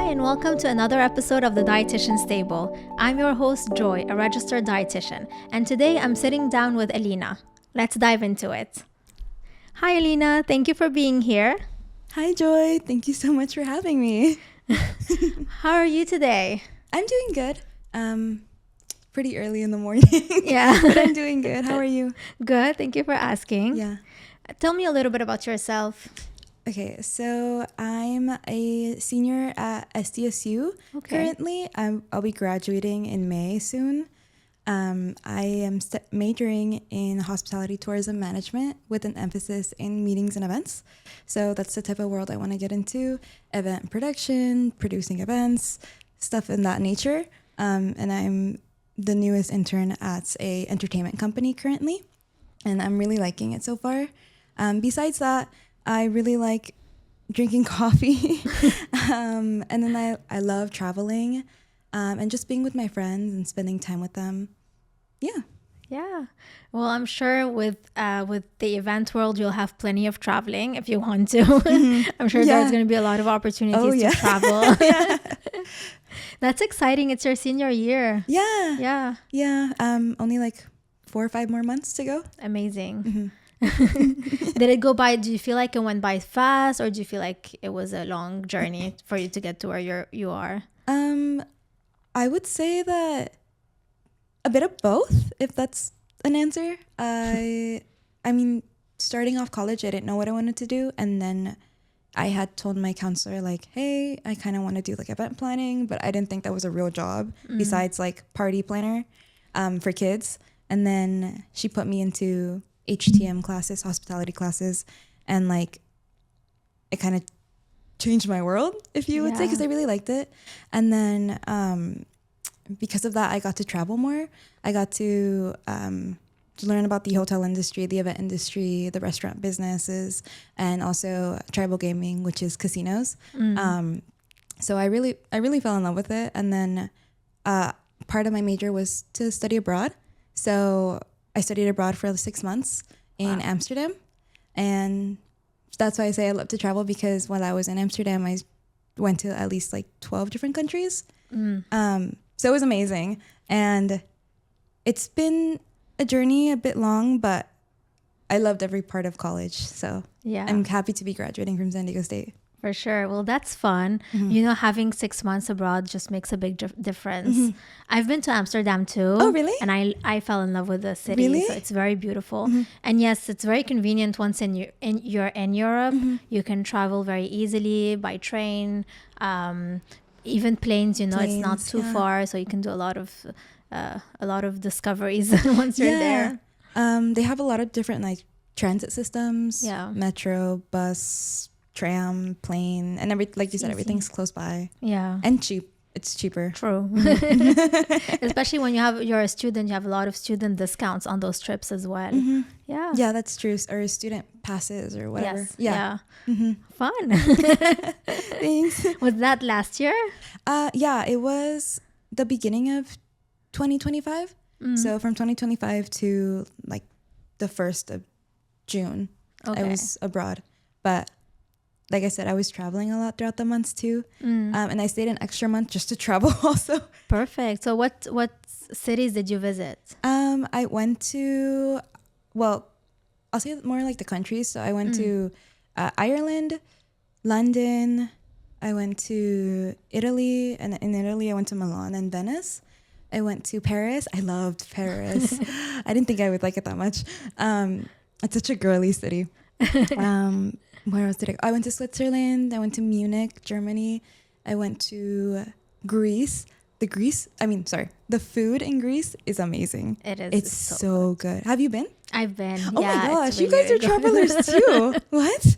and welcome to another episode of the Dietitian Stable. I'm your host, Joy, a registered dietitian, and today I'm sitting down with Alina. Let's dive into it. Hi, Alina. Thank you for being here. Hi, Joy. Thank you so much for having me. How are you today? I'm doing good. Pretty early in the morning. Yeah. But I'm doing good. How are you? Good. Thank you for asking. Yeah. Tell me a little bit about yourself. Okay, so I'm a senior at SDSU currently. I'll be graduating in May soon. I am majoring in hospitality tourism management with an emphasis in meetings and events. So that's the type of world I want to get into: event production, producing events, stuff in that nature. And I'm the newest intern at a entertainment company currently, and I'm really liking it so far. Besides that, I really like drinking coffee. And then I love traveling and just being with my friends and spending time with them. Yeah. Yeah. Well, I'm sure with the event world, you'll have plenty of traveling if you want to. Mm-hmm. I'm sure there's going to be a lot of opportunities to travel. Yeah. That's exciting. It's your senior year. Yeah. Yeah. Yeah. Only like 4 or 5 more months to go. Amazing. Mm-hmm. Did it go by? Do you feel like it went by fast, or do you feel like it was a long journey for you to get to where you are? I would say that a bit of both, if that's an answer. I mean, starting off college, I didn't know what I wanted to do, and then I had told my counselor, like, hey, I kind of want to do like event planning, but I didn't think that was a real job besides like party planner for kids. And then she put me into HTM classes, hospitality classes, and like it kind of changed my world, if you would say, because I really liked it. And then because of that, I got to travel more. I got to learn about the hotel industry, the event industry, the restaurant businesses, and also tribal gaming, which is casinos. So I really fell in love with it. And then part of my major was to study abroad. So I studied abroad for 6 months in Amsterdam. And that's why I say I love to travel, because while I was in Amsterdam, I went to at least like 12 different countries. So it was amazing. And it's been a journey, a bit long, but I loved every part of college. So I'm happy to be graduating from San Diego State. For sure. Well, that's fun. Mm-hmm. You know, having 6 months abroad just makes a big difference. Mm-hmm. I've been to Amsterdam too. Oh, really? And I fell in love with the city. Really? So it's very beautiful. Mm-hmm. And yes, it's very convenient once you're in Europe. Mm-hmm. You can travel very easily by train. Even planes, it's not too far. So you can do a lot of discoveries once you're there. They have a lot of different like transit systems. Yeah. Metro, bus, tram, plane, and like you said, everything's close by. Yeah. And cheap. It's cheaper. True. Especially when you're a student, you have a lot of student discounts on those trips as well. Mm-hmm. Yeah. Yeah, that's true. Or student passes or whatever. Yes. Yeah. Mm-hmm. Fun. Thanks. Was that last year? Yeah, it was the beginning of 2025. So from 2025 to like the 1st of June, I was abroad. But like I said, I was traveling a lot throughout the months too. And I stayed an extra month just to travel also. Perfect. So what cities did you visit? I went to, well, I'll say more like the countries. So I went to Ireland, London. I went to Italy. And in Italy, I went to Milan and Venice. I went to Paris. I loved Paris. I didn't think I would like it that much. It's such a girly city. Where else did I go? I went to Switzerland. I went to Munich, Germany. I went to Greece. The food in Greece is amazing. It is. It's so good. Have you been? I've been. Oh my gosh, you guys are travelers too. What?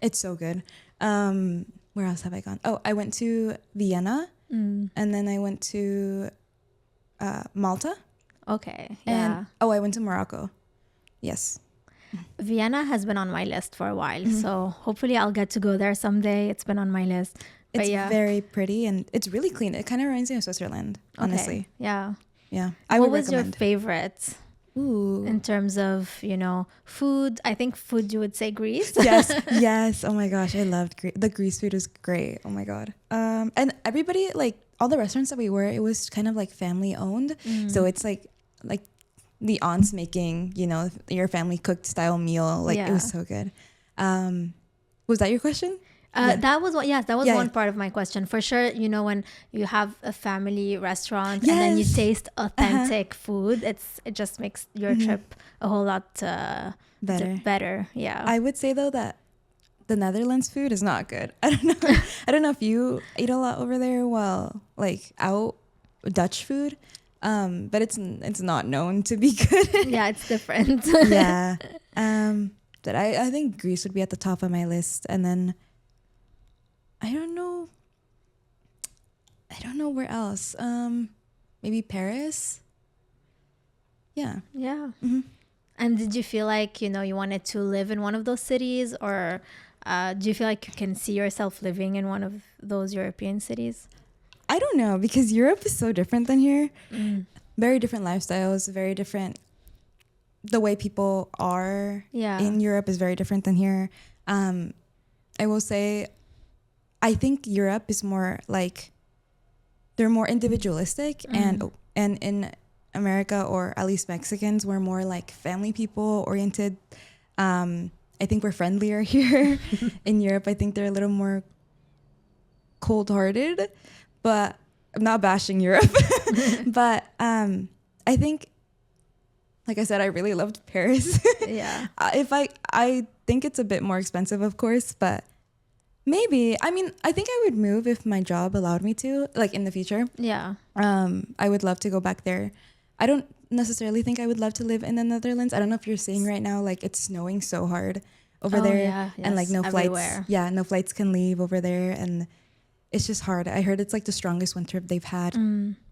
It's so good. Where else have I gone? Oh, I went to Vienna. And then I went to Malta. Okay. And I went to Morocco. Yes. Vienna has been on my list for a while, so hopefully I'll get to go there someday. It's been on my list. But it's very pretty, and it's really clean. It kind of reminds me of Switzerland, honestly. Yeah. Yeah. What was your favorite Ooh. In terms of, food, I think food, you would say Greece. Yes. Oh my gosh, I loved Greece. The Greece food was great. Oh my god. And everybody, like all the restaurants that we were, it was kind of like family owned. So it's like the aunts making, your family cooked style meal. Like it was so good. Was that your question? That was one part of my question. For sure, when you have a family restaurant and then you taste authentic food, it just makes your trip a whole lot better. Yeah. I would say though that the Netherlands food is not good. I don't know if you eat a lot over there. Well, like out Dutch food, but it's not known to be good. Yeah, it's different. Yeah. But I think Greece would be at the top of my list, and then I don't know where else. Maybe Paris. Yeah. Yeah. Mm-hmm. And did you feel like, you wanted to live in one of those cities, or do you feel like you can see yourself living in one of those European cities? I don't know, because Europe is so different than here. Very different lifestyles, very different. The way people are in Europe is very different than here. I will say, I think Europe is more like, they're more individualistic, and in America, or at least Mexicans, we're more like family people oriented. I think we're friendlier here. In Europe, I think they're a little more cold-hearted, but I'm not bashing Europe. But I think, like I said, I really loved Paris. Yeah. I think it's a bit more expensive, of course, but maybe. I mean, I think I would move if my job allowed me to, like in the future. Yeah. I would love to go back there. I don't necessarily think I would love to live in the Netherlands. I don't know if you're seeing right now, like it's snowing so hard over there. Yeah, yes, and like no everywhere. flights. Yeah, no flights can leave over there, and it's just hard. I heard it's like the strongest winter they've had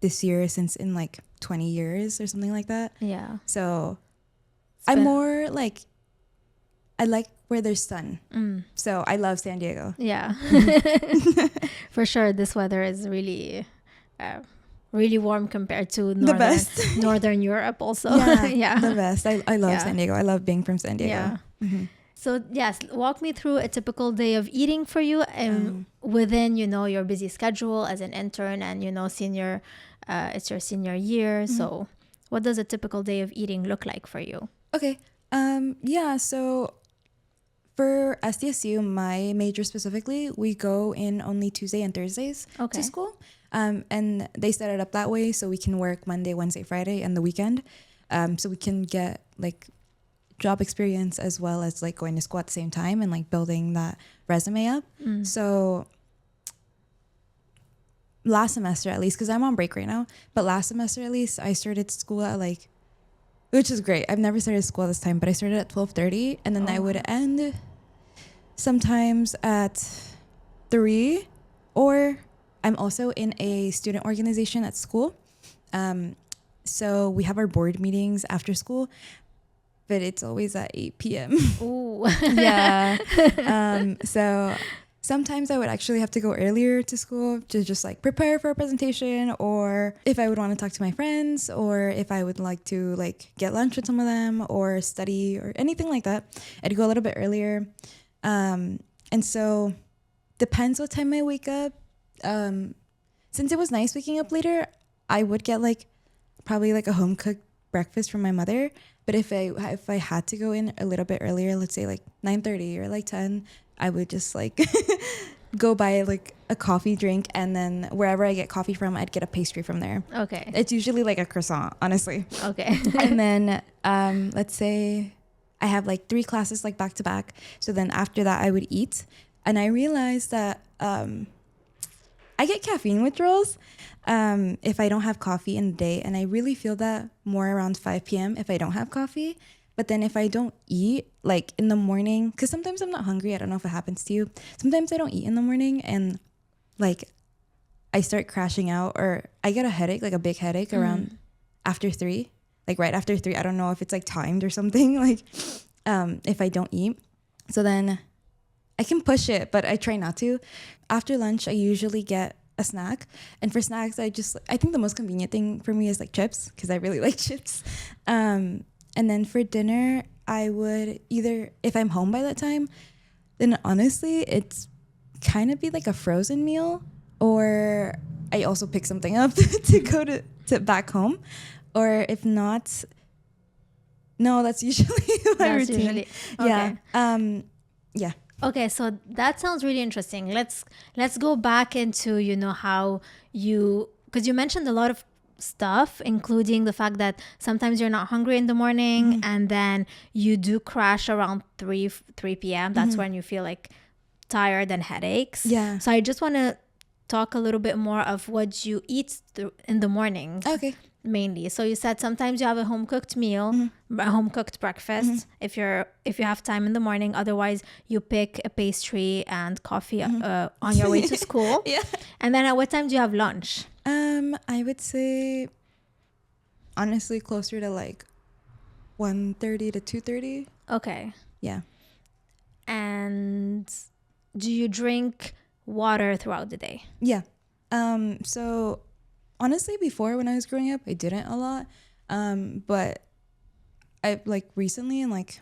this year since in like 20 years or something like that. Yeah. So I'm more like, I like where there's sun. So I love San Diego. Yeah. For sure, this weather is really really warm compared to northern Europe also. Yeah. The best. I love San Diego. I love being from San Diego. Yeah. So yes, walk me through a typical day of eating for you, and within, your busy schedule as an intern, and, senior, it's your senior year. So what does a typical day of eating look like for you? Okay. So for SDSU, my major specifically, we go in only Tuesday and Thursdays to school. And they set it up that way so we can work Monday, Wednesday, Friday, and the weekend. So we can get like job experience as well as like going to school at the same time and like building that resume up. So last semester at least, because I'm on break right now, but last semester at least I started school at like, which is great. I've never started school this time, but I started at 12:30, and then I would end sometimes at 3, or I'm also in a student organization at school. So we have our board meetings after school, but it's always at 8 p.m. Ooh. Yeah. So sometimes I would actually have to go earlier to school to just like prepare for a presentation, or if I would want to talk to my friends, or if I would like to like get lunch with some of them or study or anything like that, I'd go a little bit earlier. And so depends what time I wake up. Since it was nice waking up later, I would get like probably like a home cooked breakfast from my mother. But if I had to go in a little bit earlier, let's say like 9:30 or like 10, I would just like go buy like a coffee drink, and then wherever I get coffee from, I'd get a pastry from there. Okay. It's usually like a croissant, honestly. Okay. And then let's say I have like 3 classes like back to back. So then after that I would eat, and I realized that I get caffeine withdrawals if I don't have coffee in the day, and I really feel that more around 5 p.m. if I don't have coffee. But then if I don't eat like in the morning, because sometimes I'm not hungry, I don't know if it happens to you. Sometimes I don't eat in the morning, and like I start crashing out, or I get a headache, like a big headache around after 3, like right after 3. I don't know if it's like timed or something, like if I don't eat. So then I can push it, but I try not to. After lunch, I usually get a snack. And for snacks, I think the most convenient thing for me is like chips, because I really like chips. And then for dinner, I would either, if I'm home by that time, then honestly, it's kind of be like a frozen meal, or I also pick something up to go to back home. Or if not, no, that's usually my routine. Usually, okay. Yeah. Yeah. Okay, so that sounds really interesting. Let's go back into, you know, how you, because you mentioned a lot of stuff, including the fact that sometimes you're not hungry in the morning, and then you do crash around 3 p.m. That's when you feel like tired and headaches. Yeah. So I just want to talk a little bit more of what you eat in the morning. Okay. Mainly. So you said sometimes you have a home cooked meal, a home cooked breakfast if you have time in the morning. Otherwise, you pick a pastry and coffee on your way to school. Yeah. And then at what time do you have lunch? I would say honestly closer to like 1:30 to 2:30. Okay. Yeah. And do you drink water throughout the day? Yeah. So honestly, before when I was growing up, I didn't a lot. But I like recently in like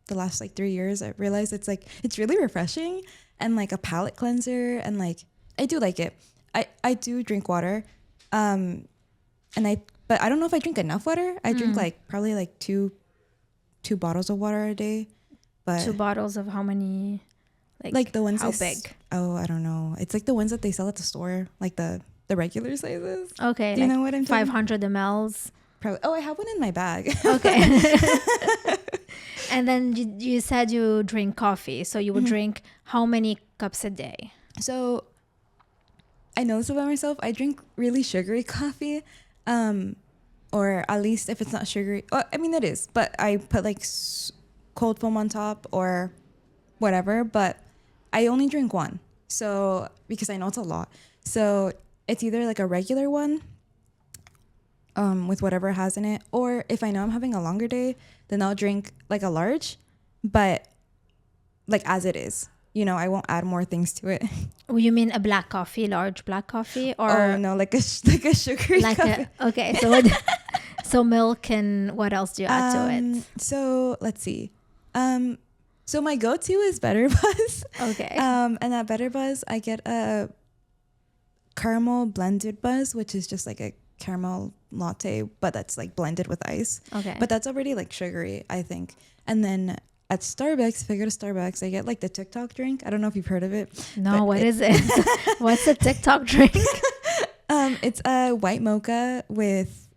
the last like 3 years, I realized it's really refreshing and like a palate cleanser, and like I do like it. I do drink water. But I don't know if I drink enough water. I drink like probably like two bottles of water a day. But 2 bottles of how many? Like the ones how big? I don't know. It's like the ones that they sell at the store, like the regular sizes. Okay. Do you know what I'm talking? 500 mLs. Probably. Oh, I have one in my bag. Okay. And then you said you drink coffee. So you would drink how many cups a day? So I know this about myself. I drink really sugary coffee. Or at least if it's not sugary. Well, I mean, it is. But I put like cold foam on top or whatever. But I only drink one. So because I know it's a lot. So it's either like a regular one with whatever it has in it, or if I know I'm having a longer day, then I'll drink like a large, but like as it is. You know, I won't add more things to it. Oh, you mean a black coffee, large black coffee, or oh no, like a sugary coffee. Okay, so milk, and what else do you add to it? So let's see. So my go-to is Better Buzz. Okay. And at Better Buzz, I get a caramel blended buzz, which is just like a caramel latte, but that's like blended with ice. Okay. But that's already like sugary, I think. And then at Starbucks, if I go to Starbucks, I get like the TikTok drink. I don't know if you've heard of it. No, what is it? What's a TikTok drink? It's a white mocha with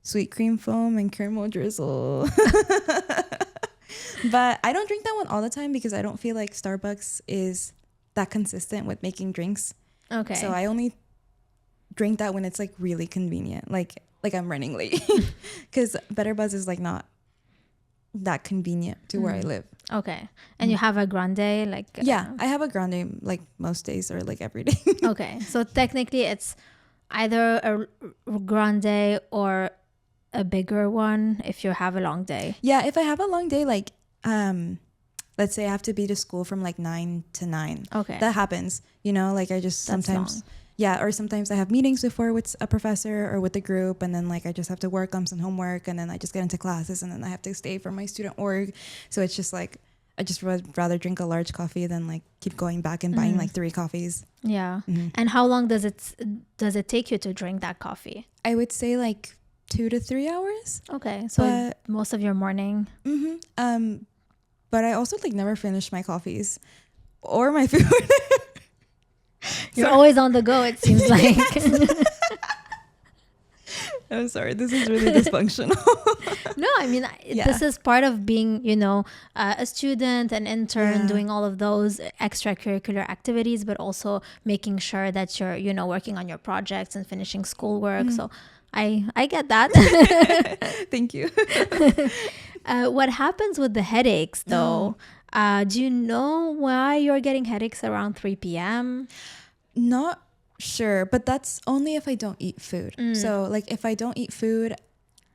sweet cream foam and caramel drizzle. But I don't drink that one all the time because I don't feel like Starbucks is that consistent with making drinks. Okay. So I only drink that when it's like really convenient, like I'm running late, because Better Buzz is like not that convenient to where I live. Okay. And you have a grande, like yeah, I have a grande like most days or like every day. Okay, so technically it's either a grande or a bigger one if you have a long day. Yeah, if I have a long day, like let's say I have to be to school from like 9 to 9. Okay. That happens, you know, like I just That's sometimes long. Yeah, or sometimes I have meetings before with a professor or with the group, and then like I just have to work on some homework, and then I just get into classes, and then I have to stay for my student org. So it's just like I just would rather drink a large coffee than like keep going back and buying like 3 coffees. Yeah. And how long does it take you to drink that coffee? I would say like 2 to 3 hours. Okay, so most of your morning. But I also like never finish my coffees or my food. You're always on the go, it seems like. I'm sorry, this is really dysfunctional. No, I mean, this is part of being, you know, a student, an intern, doing all of those extracurricular activities, but also making sure that you're, you know, working on your projects and finishing schoolwork. So I get that. Thank you. What happens with the headaches, though? Do you know why you're getting headaches around 3 p.m.? Not sure, but that's only if I don't eat food. So like if I don't eat food,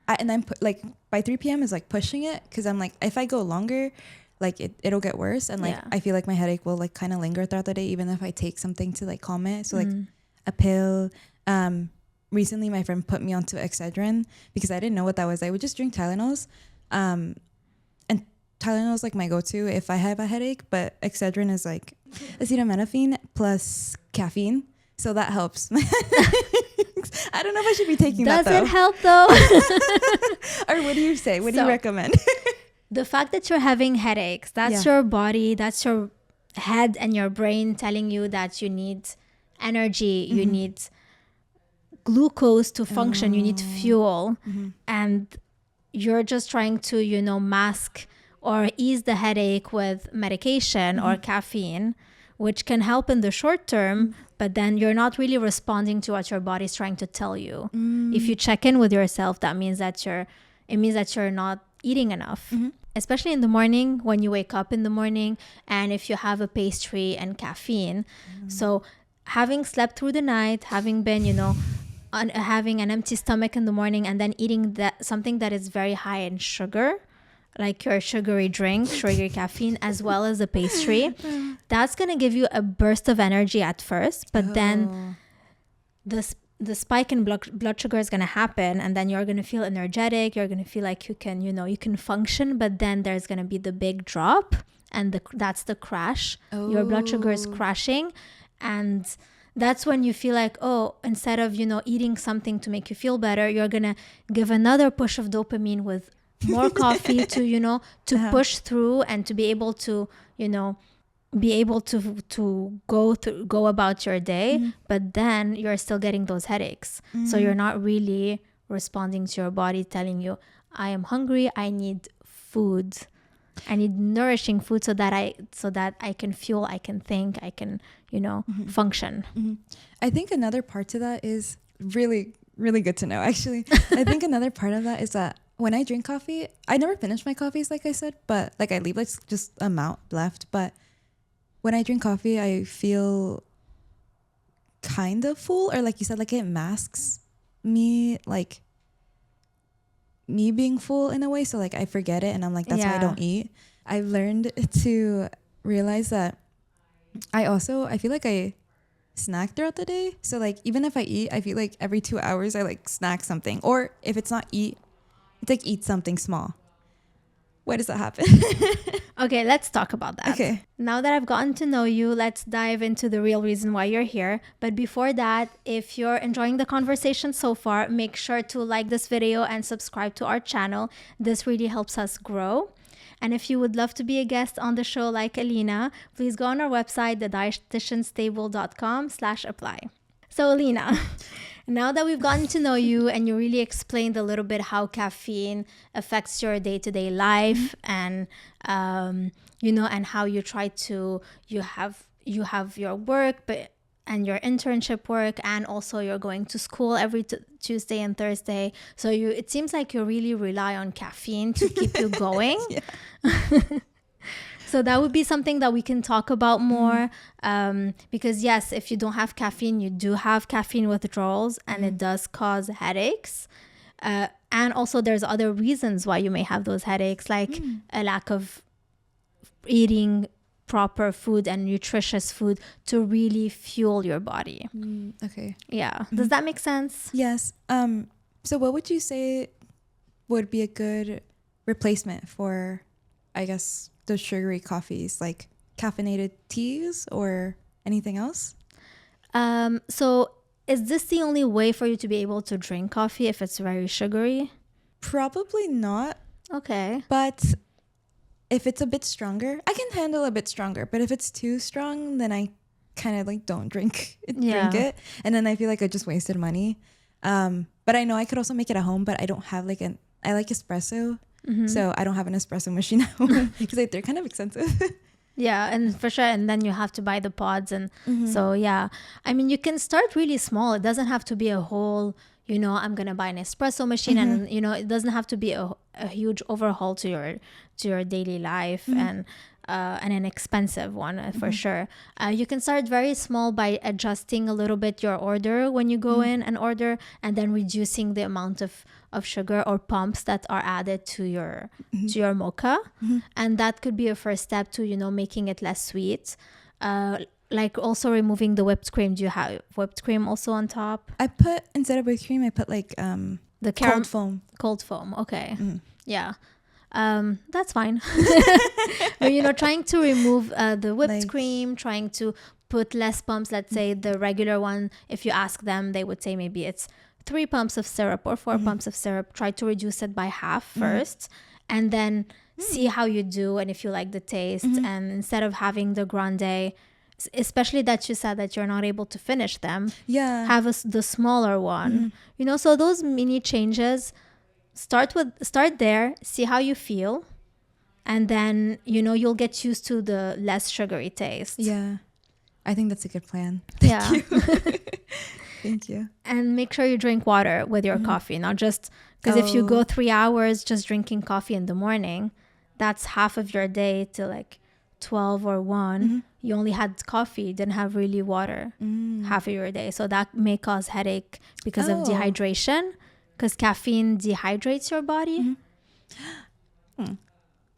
and I'm like by 3 p.m. is like pushing it, because I'm like, if I go longer, like it'll get worse, and like I feel like my headache will like kind of linger throughout the day, even if I take something to like calm it. So like a pill, recently my friend put me onto Excedrin because I didn't know what that was. I would just drink Tylenols. And Tylenol is like my go-to if I have a headache, but Excedrin is like acetaminophen plus caffeine. So that helps. I don't know if I should be taking that though. Does it help though? Or what do you say? What do you recommend? The fact that you're having headaches, that's your body, that's your head and your brain telling you that you need energy, you need glucose to function, you need fuel, and you're just trying to, you know, mask or ease the headache with medication or caffeine, which can help in the short term, but then you're not really responding to what your body's trying to tell you. If you check in with yourself, it means that you're not eating enough. Especially in the morning, when you wake up in the morning, and if you have a pastry and caffeine. So having slept through the night, having been, you know, having an empty stomach in the morning, and then eating something that is very high in sugar, like your sugary drink, sugary caffeine, as well as a pastry, that's going to give you a burst of energy at first, but then the spike in blood sugar is going to happen, and then you're going to feel energetic, you're going to feel like you can function, but then there's going to be the big drop, and that's the crash. Your blood sugar is crashing, and that's when you feel like, oh, instead of, you know, eating something to make you feel better, you're going to give another push of dopamine with more coffee to, you know, to push through and to be able to, you know, go about your day, but then you're still getting those headaches. So you're not really responding to your body telling you, I am hungry, I need food, I need nourishing food so that I can fuel, I can think, I can, you know, function. I think another part to that is really, really good to know, actually. I think another part of that is that when I drink coffee, I never finish my coffees, like I said, but like I leave like just amount left, but when I drink coffee, I feel kind of full, or like you said, like it masks me, like me being full in a way. So like I forget it, and I'm like, that's why I don't eat. I've learned to realize that I feel like I snack throughout the day. So like even if I eat, I feel like every 2 hours I like snack something, or if it's not eat, it's like eat something small. Why does that happen? Okay, let's talk about that. Okay. Now that I've gotten to know you, let's dive into the real reason why you're here. But before that, if you're enjoying the conversation so far, make sure to like this video and subscribe to our channel. This really helps us grow. And if you would love to be a guest on the show like Alina, please go on our website, thedietitianstable.com/apply. So Alina, now that we've gotten to know you and you really explained a little bit how caffeine affects your day-to-day life, and you know, and how you try to you have your work and your internship work, and also you're going to school every Tuesday and Thursday, so it seems like you really rely on caffeine to keep you going. So that would be something that we can talk about more, because yes, if you don't have caffeine, you do have caffeine withdrawals, and it does cause headaches. And also there's other reasons why you may have those headaches, like a lack of eating proper food and nutritious food to really fuel your body. Okay. Yeah. Does that make sense? Yes. So what would you say would be a good replacement for, I guess, those sugary coffees, like caffeinated teas or anything else? So is this the only way for you to be able to drink coffee if it's very sugary? Probably not. Okay. But if it's a bit stronger, I can handle a bit stronger. But if it's too strong, then I kind of like don't drink it. And then I feel like I just wasted money. But I know I could also make it at home, but I don't have I like espresso. So I don't have an espresso machine at home because they're kind of expensive. Yeah, and for sure. And then you have to buy the pods. And so, yeah, I mean, you can start really small. It doesn't have to be a whole, you know, I'm going to buy an espresso machine. And, you know, it doesn't have to be a huge overhaul to your daily life, and an expensive one for sure. You can start very small by adjusting a little bit your order when you go in and order, and then reducing the amount of sugar or pumps that are added to your mocha. And that could be a first step to, you know, making it less sweet. like also removing the whipped cream. Do you have whipped cream also on top? I put, instead of whipped cream, I put like The cold foam. Cold foam. Okay. Mm. Yeah. That's fine. But, you know, trying to remove the whipped cream, trying to put less pumps. Let's say the regular one, if you ask them, they would say maybe it's 3 pumps of syrup or 4 pumps of syrup. Try to reduce it by half first, and then see how you do and if you like the taste. And instead of having the grande, especially that you said that you're not able to finish them, have the smaller one. You know, so those mini changes, start there, see how you feel, and then, you know, you'll get used to the less sugary taste. Yeah, I think that's a good plan. Thank you. Thank you. And make sure you drink water with your coffee, not just because if you go 3 hours just drinking coffee in the morning, that's half of your day till like 12 or 1. You only had coffee, you didn't have really water half of your day. So that may cause headache because of dehydration, because caffeine dehydrates your body.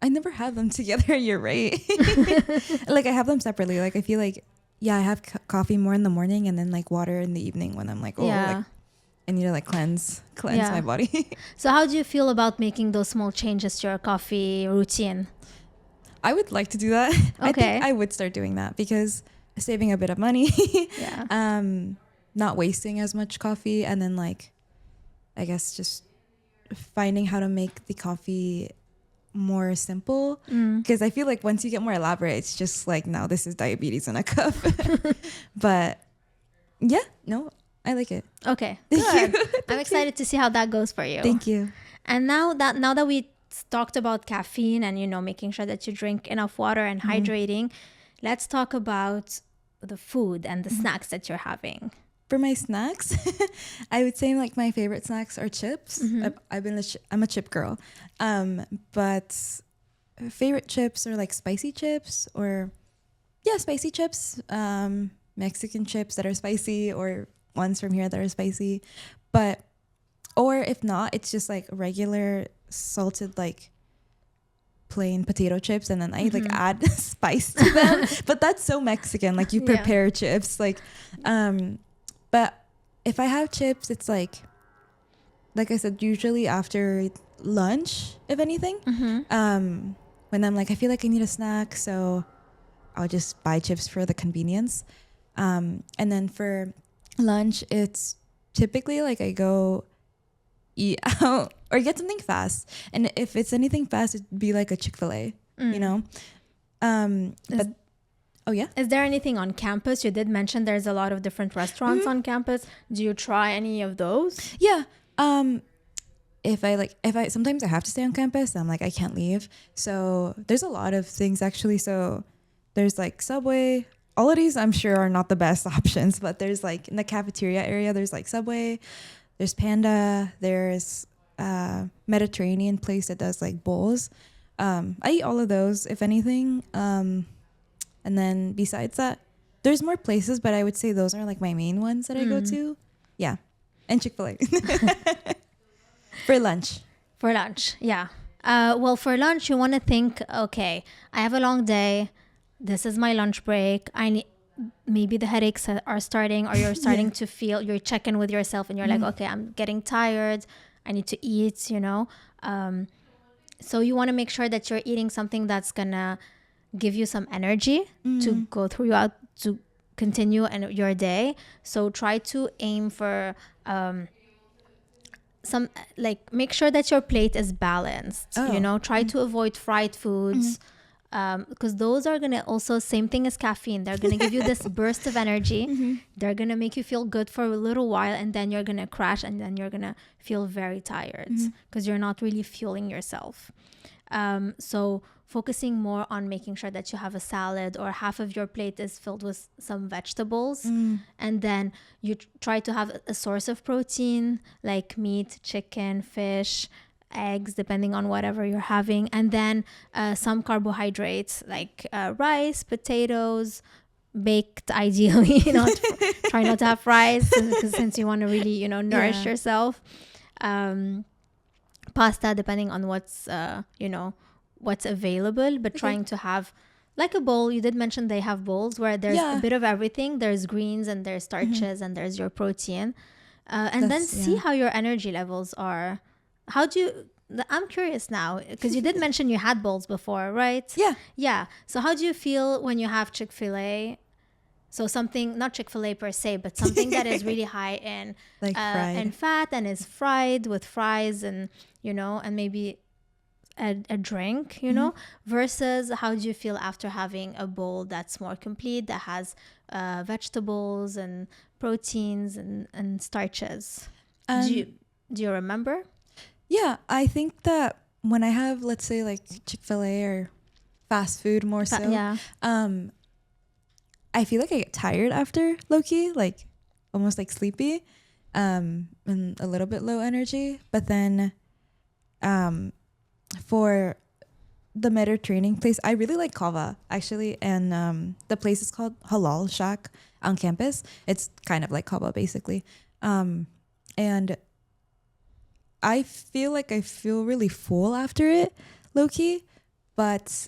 I never have them together. You're right. Like I have them separately. Like I feel like, I have coffee more in the morning and then like water in the evening when I'm like, like I need to like cleanse my body. So how do you feel about making those small changes to your coffee routine? I would like to do that. Okay. I think I would start doing that because saving a bit of money, not wasting as much coffee, and then like, I guess just finding how to make the coffee more simple, because I feel like once you get more elaborate, it's just like, now this is diabetes in a cup. But I like it. Okay, good. I'm excited to see how that goes for you. Thank you. And now that we talked about caffeine and, you know, making sure that you drink enough water and hydrating, let's talk about the food and the snacks that you're having. For my snacks, I would say like my favorite snacks are chips. I'm a chip girl, but favorite chips are like spicy chips, or spicy chips, Mexican chips that are spicy, or ones from here that are spicy. But or if not, it's just like regular salted like plain potato chips, and then I like add spice to them. But that's so Mexican, like you prepare chips like but if I have chips, it's like I said, usually after lunch, if anything. When I'm like, I feel like I need a snack, so I'll just buy chips for the convenience. And then for lunch, it's typically like I go eat out or get something fast. And if it's anything fast, it'd be like a Chick-fil-A, you know? Is there anything on campus? You did mention there's a lot of different restaurants on campus. Do you try any of those? Yeah. If I sometimes I have to stay on campus, I'm like, I can't leave. So there's a lot of things actually. So there's like Subway. All of these I'm sure are not the best options, but there's like in the cafeteria area, there's like Subway, there's Panda, there's Mediterranean place that does like bowls. I eat all of those, if anything. And then besides that, there's more places, but I would say those are like my main ones that I go to. Yeah. And Chick-fil-A. For lunch. Yeah. Well, for lunch, you want to think, okay, I have a long day. This is my lunch break. Maybe the headaches are starting, or you're starting to feel, you're checking with yourself and you're like, okay, I'm getting tired. I need to eat, you know. So you want to make sure that you're eating something that's going to give you some energy to go throughout, to continue your day. So try to aim for some, like, make sure that your plate is balanced. You know, try to avoid fried foods, because those are gonna also, same thing as caffeine, they're gonna give you this burst of energy. They're gonna make you feel good for a little while, and then you're gonna crash, and then you're gonna feel very tired because you're not really fueling yourself. So focusing more on making sure that you have a salad, or half of your plate is filled with some vegetables, and then you try to have a source of protein like meat, chicken, fish, eggs, depending on whatever you're having, and then some carbohydrates like rice, potatoes, baked ideally. Try not to have fries, since you want to really, you know, nourish yourself. Pasta, depending on what's available, but trying to have like a bowl. You did mention they have bowls where there's a bit of everything. There's greens and there's starches and there's your protein. And then see how your energy levels are. How do you... I'm curious now, because you did mention you had bowls before, right? Yeah. So how do you feel when you have Chick-fil-A? So something, not Chick-fil-A per se, but something that is really high in in fat and is fried with fries and, and maybe a drink, versus how do you feel after having a bowl that's more complete, that has vegetables and proteins and starches? Do you remember? Yeah, I think that when I have, let's say, like Chick-fil-A or fast food more so, I feel like I get tired after, low-key, like almost like sleepy, and a little bit low energy. But then for the Mediterranean place, I really like kava, actually. And the place is called Halal Shack on campus. It's kind of like kava, basically. And I feel like I feel really full after it, low-key, but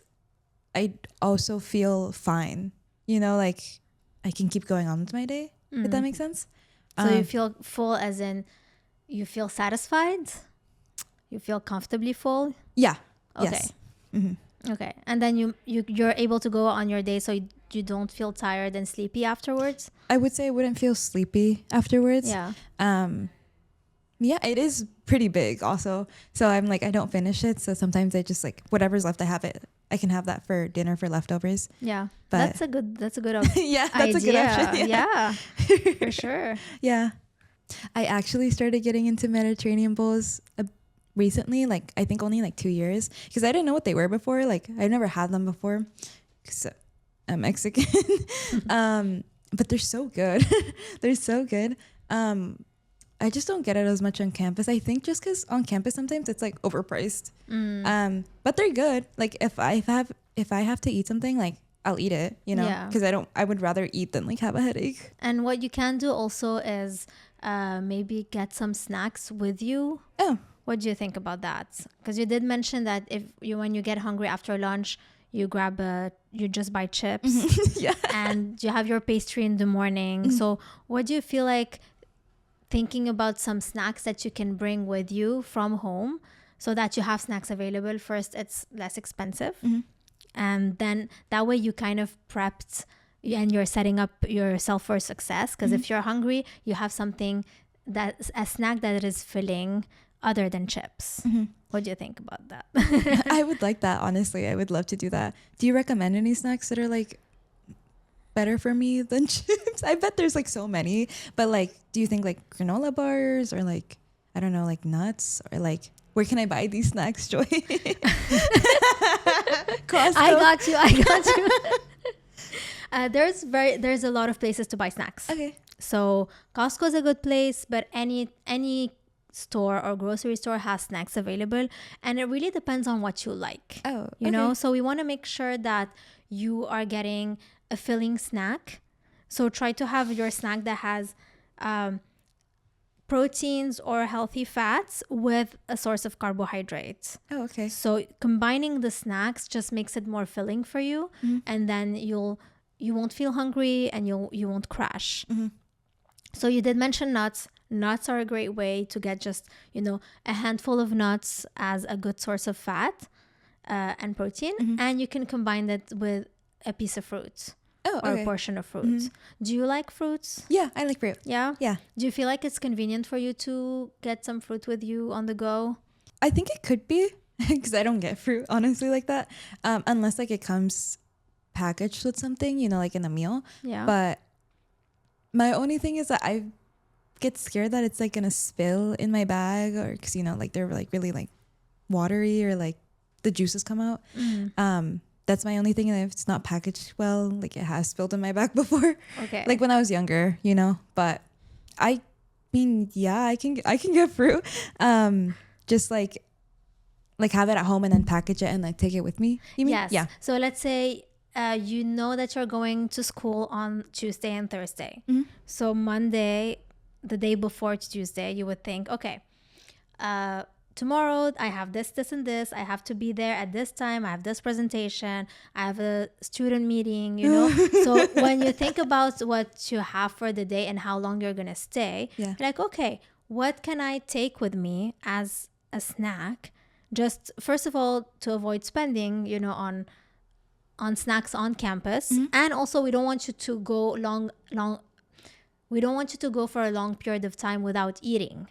I also feel fine. Like I can keep going on with my day, if that makes sense. So you feel full as in you feel satisfied? You feel comfortably full? Yeah. Okay. Yes. Mm-hmm. Okay. And then you're able to go on your day so you don't feel tired and sleepy afterwards? I would say I wouldn't feel sleepy afterwards. Yeah. Yeah, it is pretty big also. So I'm like, I don't finish it. So sometimes I just like whatever's left, I can have that for dinner for leftovers. Yeah. But that's a good yeah, that's idea. a good option. Yeah. For sure. Yeah. I actually started getting into Mediterranean bowls recently, like I think only like 2 years, because I didn't know what they were before. Like I never had them before because I'm Mexican. But they're so good. They're so good. I just don't get it as much on campus. I think just because on campus sometimes it's like overpriced. But they're good. Like if I have to eat something, like I'll eat it, because I would rather eat than like have a headache. And what you can do also is maybe get some snacks with you. Oh, what do you think about that? Because you did mention that when you get hungry after lunch, you just buy chips. Yeah. And you have your pastry in the morning. So what do you feel like thinking about some snacks that you can bring with you from home so that you have snacks available? First, it's less expensive. And then that way you kind of prepped and you're setting up yourself for success. Because if you're hungry, you have something a snack that is filling other than chips. What do you think about that? I would like that, honestly. I would love to do that. Do you recommend any snacks that are like better for me than chips? I bet there's like so many, but like, do you think like granola bars or like, I don't know, like nuts, or like, where can I buy these snacks, Joy? Costco. I got you. There's a lot of places to buy snacks. Okay. So Costco is a good place, but any store or grocery store has snacks available, and it really depends on what you like. Oh, you know, so we want to make sure that you are getting a filling snack. So try to have your snack that has proteins or healthy fats with a source of carbohydrates. Oh, okay. So combining the snacks just makes it more filling for you, and then you won't feel hungry and you won't crash. So you did mention nuts. Nuts are a great way to get just, a handful of nuts as a good source of fat and protein. And you can combine that with a piece of fruit or a portion of fruit. Do you like fruits? Yeah, I like fruit. Yeah? Yeah. Do you feel like it's convenient for you to get some fruit with you on the go? I think it could be, because I don't get fruit, honestly, like that. Unless like it comes packaged with something, like in a meal. Yeah. But my only thing is that I get scared that it's like gonna spill in my bag, or because like they're like really like watery, or like the juices come out. That's my only thing. And if it's not packaged well, like it has spilled in my bag before. Okay. Like when I was younger, but I mean, yeah, I can get fruit. Just like have it at home and then package it and like take it with me. You mean? Yes. Yeah. So let's say you know that you're going to school on Tuesday and Thursday. So Monday, the day before Tuesday, you would think, okay, tomorrow I have this, and this. I have to be there at this time. I have this presentation. I have a student meeting, So when you think about what you have for the day and how long you're going to stay, you're like, okay, what can I take with me as a snack? Just first of all, to avoid spending, on snacks on campus. And also we don't want you to go we don't want you to go for a long period of time without eating.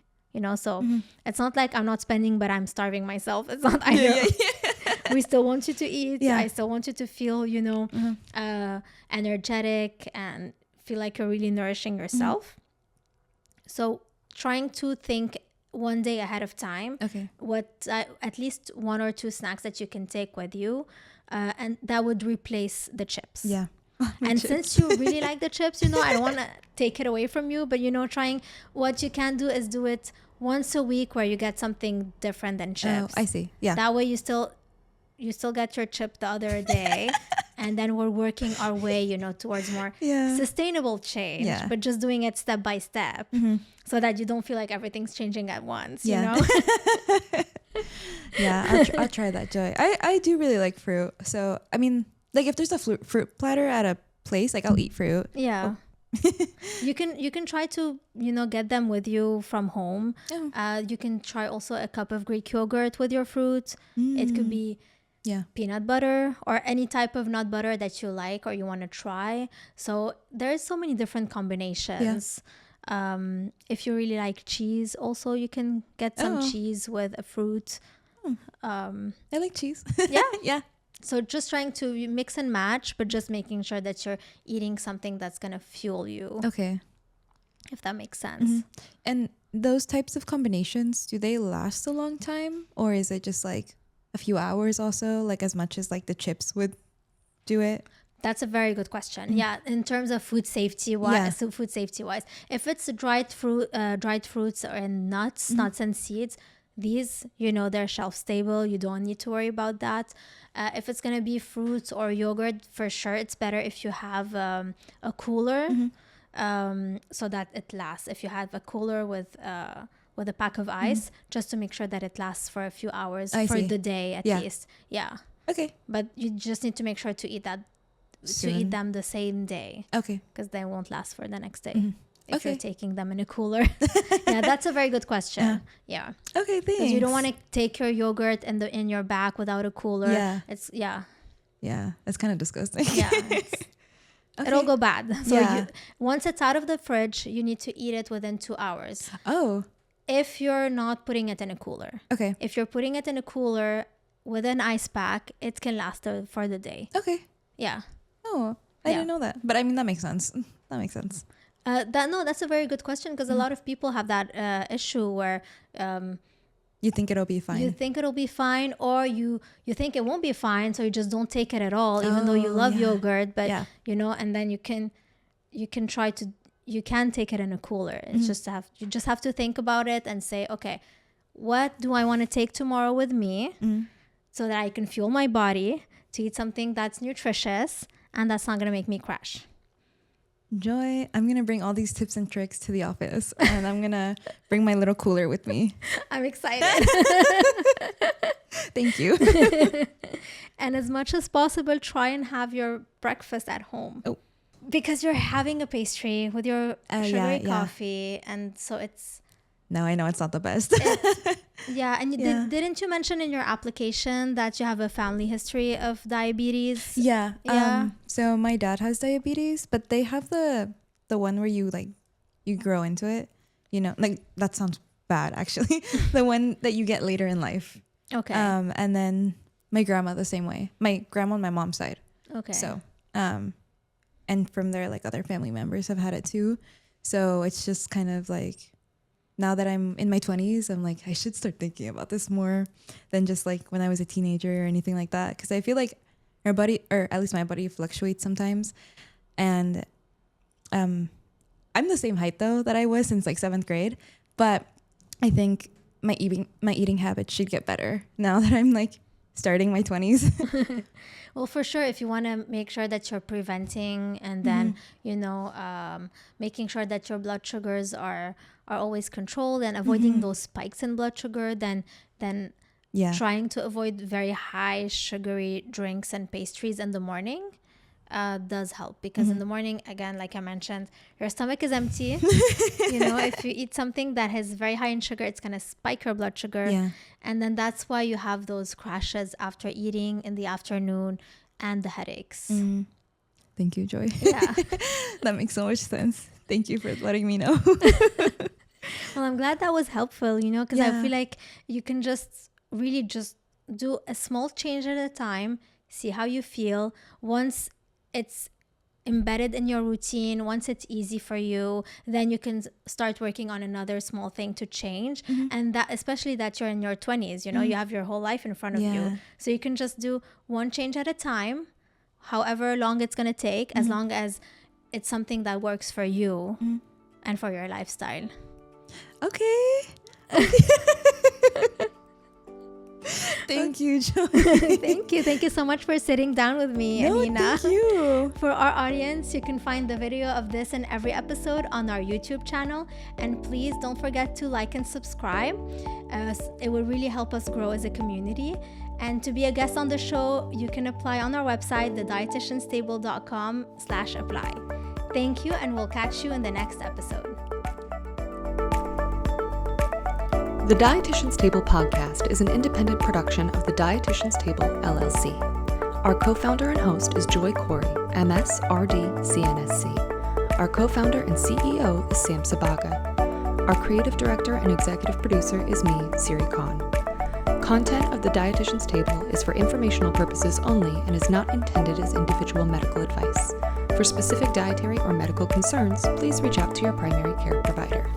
So it's not like I'm not spending, but I'm starving myself. It's not either. We still want you to eat. I still want you to feel, energetic and feel like you're really nourishing yourself. So trying to think one day ahead of time, what at least 1 or 2 snacks that you can take with you, and that would replace the chips. And chips. Since you really like the chips, I don't want to take it away from you, but trying what you can do is do it once a week where you get something different than chips. Oh, I see. Yeah. That way you still get your chip the other day, and then we're working our way, towards more sustainable change, but just doing it step by step, so that you don't feel like everything's changing at once. I'll try that, Joy. I do really like fruit, so I mean, like if there's a fruit platter at a place, like I'll eat fruit. You can try to get them with you from home. You can try also a cup of Greek yogurt with your fruit. It could be peanut butter or any type of nut butter that you like or you want to try. So there's so many different combinations. If you really like cheese, also you can get some cheese with a fruit. I like cheese. Yeah. So just trying to mix and match, but just making sure that you're eating something that's going to fuel you. Okay. If that makes sense. And those types of combinations, do they last a long time? Or is it just like a few hours also, like as much as like the chips would do it? That's a very good question. Yeah, in terms of food safety wise, if it's dried fruits and nuts and seeds, these, they're shelf stable. You don't need to worry about that. If it's going to be fruits or yogurt, for sure, it's better if you have a cooler, so that it lasts. If you have a cooler with a pack of ice, just to make sure that it lasts for a few hours the day at least. Yeah. Okay. But you just need to make sure to eat them the same day. Okay. Because they won't last for the next day. If you're taking them in a cooler. Yeah, that's a very good question. Yeah. Okay, thanks. Because you don't want to take your yogurt in your bag without a cooler. Yeah. Yeah, that's kind of disgusting. Yeah. It'll go bad. So once it's out of the fridge, you need to eat it within 2 hours. Oh. If you're not putting it in a cooler. Okay. If you're putting it in a cooler with an ice pack, it can last for the day. Okay. Yeah. Oh, I didn't know that. But I mean, that makes sense. That's a very good question, because a lot of people have that issue where you think it'll be fine. You think it'll be fine, or you think it won't be fine, so you just don't take it at all, even though you love yogurt. But and then you can take it in a cooler. It's you just have to think about it and say, okay, what do I want to take tomorrow with me, so that I can fuel my body to eat something that's nutritious and that's not going to make me crash. Joy, I'm going to bring all these tips and tricks to the office, and I'm going to bring my little cooler with me. I'm excited. Thank you. And as much as possible, try and have your breakfast at home. Oh. Because you're having a pastry with your sugary coffee, and so it's... No, I know it's not the best. And didn't you mention in your application that you have a family history of diabetes? Yeah. So my dad has diabetes, but they have the one where you grow into it. That sounds bad actually. The one that you get later in life. Okay. And then my grandma the same way. My grandma on my mom's side. Okay. So, and from there, other family members have had it too. So it's just kind of now that I'm in my 20s, I'm I should start thinking about this more than just when I was a teenager or anything like that. Because I feel like our body, or at least my body, fluctuates sometimes. And I'm the same height though that I was since 7th grade. But I think my eating habits should get better now that I'm starting my 20s. Well, for sure, if you want to make sure that you're preventing, and then making sure that your blood sugars are always controlled and avoiding those spikes in blood sugar, then then trying to avoid very high sugary drinks and pastries in the morning does help, because in the morning, again, like I mentioned, your stomach is empty. If you eat something that is very high in sugar, it's going to spike your blood sugar. And then that's why you have those crashes after eating in the afternoon and the headaches. Thank you, Joy. Yeah. That makes so much sense. Thank you for letting me know. Well, I'm glad that was helpful, because I feel like you can just really just do a small change at a time, see how you feel. Once it's embedded in your routine, once it's easy for you, then you can start working on another small thing to change. And that, especially that you're in your 20s, you have your whole life in front of you. So you can just do one change at a time, however long it's going to take, as long as it's something that works for you and for your lifestyle. Okay. Thank you, Joy. Thank you so much for sitting down with me, Alina. Thank you. For our audience, you can find the video of this and every episode on our YouTube channel, and please don't forget to like and subscribe. It will really help us grow as a community. And to be a guest on the show, you can apply on our website, thedietitianstable.com/apply. Thank you, and we'll catch you in the next episode. The Dietitian's Table podcast is an independent production of the Dietitian's Table, LLC. Our co-founder and host is Joy Corey, MS, RD, CNSC. Our co-founder and CEO is Sam Sabaga. Our creative director and executive producer is me, Siri Khan. Content of the Dietitian's Table is for informational purposes only and is not intended as individual medical advice. For specific dietary or medical concerns, please reach out to your primary care provider.